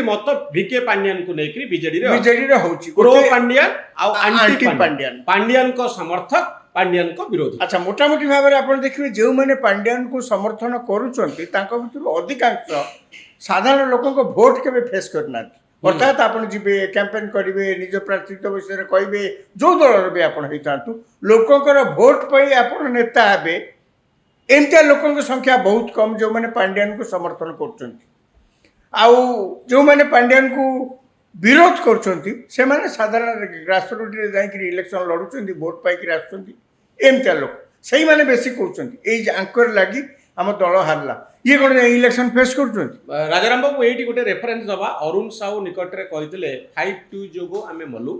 दुईटी मत भिके पांडियान को लेकर बीजेडी होची प्रो पांडियान आउ आंटी आंटी पांडियान पांडियान को समर्थक पांडियान को विरोधी। अच्छा मोटामोटी भाव में आप देखिए जो मैंने पांडियान को समर्थन करूँ अधिकांश साधारण लोक भोट के फेस करना अर्थात आप जी कैंपेन करेंगे निज प्रार्थित्व विषय में कहे जो दल भी आप लोकंर भोट पर आप नेता हे एमती लोक संख्या बहुत कम जो मैंने पांडियान को समर्थन कर जो मैंने पांडियान को विरोध कर साधारण ग्रासरूट जाकर इलेक्शन लड़ुंट भोट पाई आमती लोक से मैंने बेसी कहते आंकर लगी आम दल हारला ये कौन इलेक्शन फेस कर राजाराम बाबू ये गोटे रेफरेन्स दबा अरुण साहू निकट में कहते 5T जो आम मलु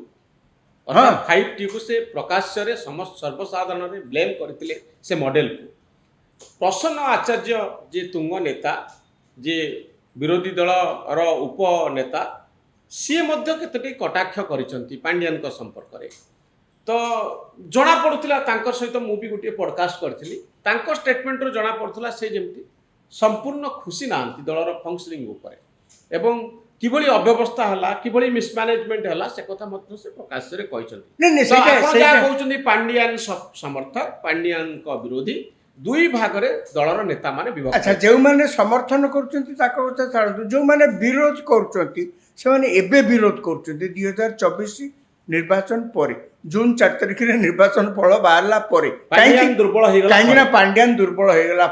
5T को से प्रकाश्य समस्त सर्वसाधारण ब्लेम करते से मॉडल को प्रसन्न आचार्य जे तुंग नेता जे विरोधी दल उप नेता सी केतोटी कटाक्ष पांडियान संपर्क में तो जना पड़ूला सहित मुझे गोटे पॉडकास्ट करी स्टेटमेंट रू जना पड़ूला से जमी संपूर्ण खुशी ना दलर फंक्शनिंग उपर एवं किभली अव्यवस्था है किभली मिसमैनेजमेंट है से कथा से प्रकाश कहते पांडियान समर्थक पांडियान विरोधी दुई भाग रे दलर नेता माने विभक्त। अच्छा जो मैंने समर्थन कथा छाड़ू जो मैंने विरोध कर विरोध कर 2024 निर्वाचन पर जून 4 तारिख निर्वाचन फल बाहरला कहीं पांडियान दुर्बल हो गला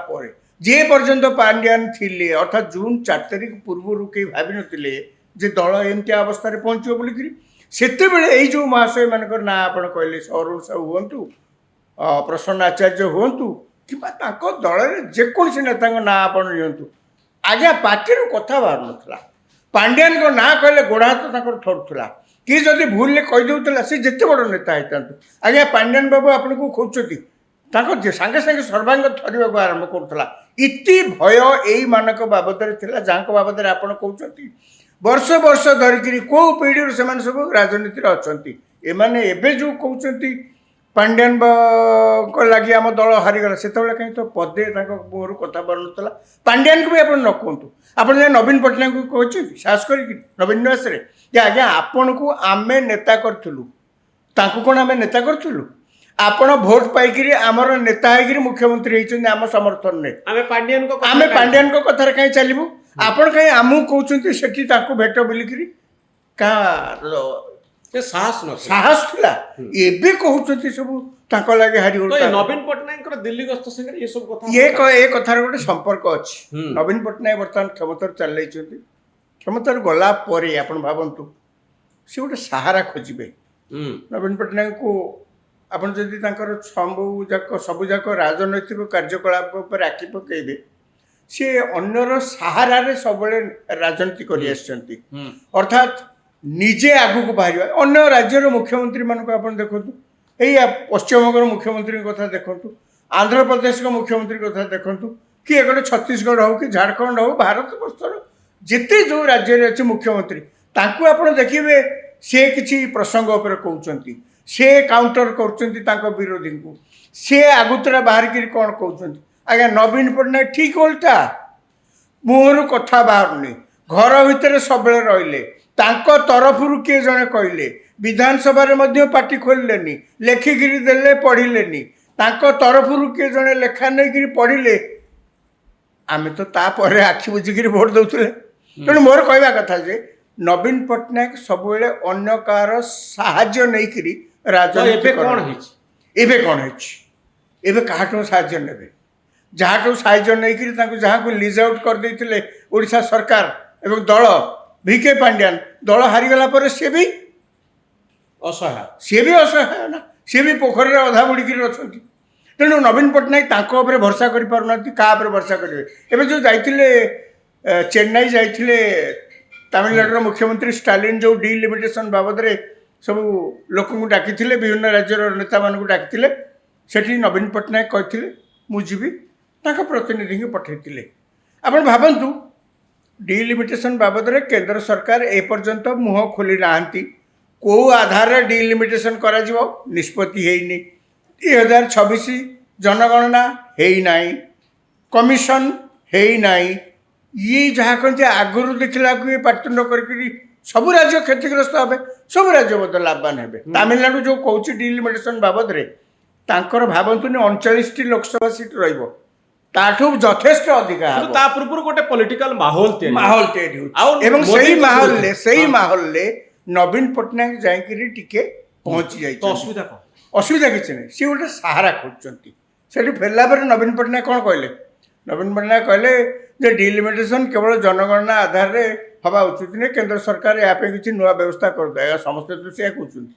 जे पर्यंत पांडियान थिले अर्थात जून 4 तारिख पूर्व कई भाव नथिले जे दल एमती अवस्था पहुंचो बोलिकी से जो महाशय मानकर ना आप कहले अरुण साहू हूँ प्रसन्न आचार्य हूँ कि दल जेकोसी नेता ना आप आज्ञा पार्टी कथा बाहर नाला पांडियान को ना कहले गोड़ हाथ थरुला कि जदि भूल कहीदे सी जिते बड़ नेता होता आज्ञा पांडियान बाबू आपको खोजती सांगे सांगे सर्वांग थरवा आरंभ करूला इति भय यही मानक बाबद जहाँ बाबद आप कहते वर्ष वर्ष धरिकी कौ पीढ़ी से सब राजनीति अच्छा एमाने जो कहते पांडियान लगी आम दल हारीगला से कहीं तो पदे मुहर कथा बाहर नाला पांडियान को भी आप न कहतु आप नवीन पट्टनायक को कहते साहस कर नवीन निवास आज्ञा आपण को आम नेता करूँ कौन आम नेता करूँ आपण भोट पाई आमर नेता है मुख्यमंत्री होती आम समर्थन ने आम पांडियान को कथार कहीं चलू आपण कहीं आमको कहते से भेट बोलिकी क्या साहस थिला एबे कहउछथि सब ताको लागे हारी तो नवीन पट्टनायक दिल्ली गस्त संगे ये सब कथा ये कथार गोटे संपर्क अछि नवीन पट्टनायक वर्तमान क्षमतार चल जाइछथि क्षमतार गला परे आपण भाबंतु से गोटे सहारा खोजिबे नवीन पट्टनायक को आपण जदि तांकर सबुजाक राजनैतिक कार्यकलाप पर आखि पकेबे से अन्यर सहारा रे सबले राजनीति करि आछथि अर्थात निजे आगु को बाहर अन्य राज्यर मुख्यमंत्री मानक आप देखु यही पश्चिमबंग मुख्यमंत्री कथा देखु आंध्र प्रदेश मुख्यमंत्री कथा देखु कि एगोटे छत्तीसगढ़ हो कि झारखंड हो भारत वर्षर जिते जो राज्य अच्छे मुख्यमंत्री आप देखिए सी किसी प्रसंग उपर कहते से काउंटर कर विरोधी को सी आगुतरा बाहर कौन कहते आज्ञा नवीन पट्टनायक ठीक उल्टा मुहर कथा बाहर घर भितर सब रहिले तरफ किए जड़े कहले विधानसभा पार्टी खोलिले लेखिकी देले पढ़िले तरफ किए जड़े लेखा नहीं पढ़िले आम तो तापर आखि बुझिक भोट दौले तेणु मोर कहवा कथा जे नवीन पट्टनायक सब अन्य कार साहाय्य नहीं राजनीति कौन है क्या साहाय्य ने जहाँ साहाय्य नहीं जहाँ को लिज आउट कर देते ओडिशा सरकार एवं दल भिके पांडियान दल हारीगला पर सी भी असहाय ना सी भी पोखर अधा बुड़की अच्छा तेणु नवीन पट्टनायक भरसा कर भरसा करेंगे एवं जो जाइए चेन्नई जाइए तमिलनाडु मुख्यमंत्री स्टालिन जो डिलिमिटेशन बाबद सब लोक डाकी विभिन्न राज्यर नेता मान डाकी से नवीन पट्टनायक कहते मुझी प्रतिनिधि पठे आप भावतु डिलिमिटेशन बाबद केंद्र सरकार एपर्यंत मुह खोली ना कौ आधार डिलिमिटेशन करा निष्पत्ति है 2026 जनगणना है ना कमिशन है ना ଇଏ ଯାହା କହନ୍ତି ଆଗରୁ ଦେଖିଲାକୁ ଇଏ ପାଟିତୁଣ୍ଡ କରିକିରି ସବୁ ରାଜ୍ୟ କ୍ଷତିଗ୍ରସ୍ତ ହେବେ, ସବୁ ରାଜ୍ୟ ମଧ୍ୟ ଲାଭବାନ ହେବେ। ତାମିଲନାଡୁ ଯୋଉ କହୁଛି ଡିଲିମିଟେସନ ବାବଦରେ, ତାଙ୍କର ଭାବନ୍ତୁନି 39ଟି ଲୋକସଭା ସିଟ୍ ରହିବ, ତାଠୁ ଯଥେଷ୍ଟ ଅଧିକା କିନ୍ତୁ ହେବ। ତା ପୂର୍ବରୁ ଗୋଟେ ପଲିଟିକାଲ ମାହୋଲ ତିଆରି ମାହୋଲ ତିଆରି ଆଉ ହେଉଛି ଏବଂ ମୋଦିଙ୍କ ସେଇ ବିରୁଦ୍ଧରେ। ମାହୋଲରେ ନବୀନ ପଟ୍ଟନାୟକ ଯାଇକିରି ଟିକେ ପହଞ୍ଚି ତ ଯାଇଛନ୍ତି। ଅସୁବିଧା କଣ? ଅସୁବିଧା କିଛି ନାହିଁ, ସିଏ ଗୋଟେ ସାହାରା ଖୋଜୁଛନ୍ତି। ସେଠି ଫେରିଲା ପରେ ନବୀନ ପଟ୍ଟନାୟକ କ'ଣ କହିଲେ? ନବୀନ ପଟ୍ଟନାୟକ କହିଲେ ଯେ ଡିଲିମିଟେସନ କେବଳ ଜନଗଣନା ଆଧାରରେ ହେବା ଉଚିତ ନୁହେଁ, କେନ୍ଦ୍ର ସରକାର ଏହା ପାଇଁ କିଛି ନୂଆ ବ୍ୟବସ୍ଥା କରିଦେବେ। ସମସ୍ତେ ତ ସେଇଆ କହୁଛନ୍ତି।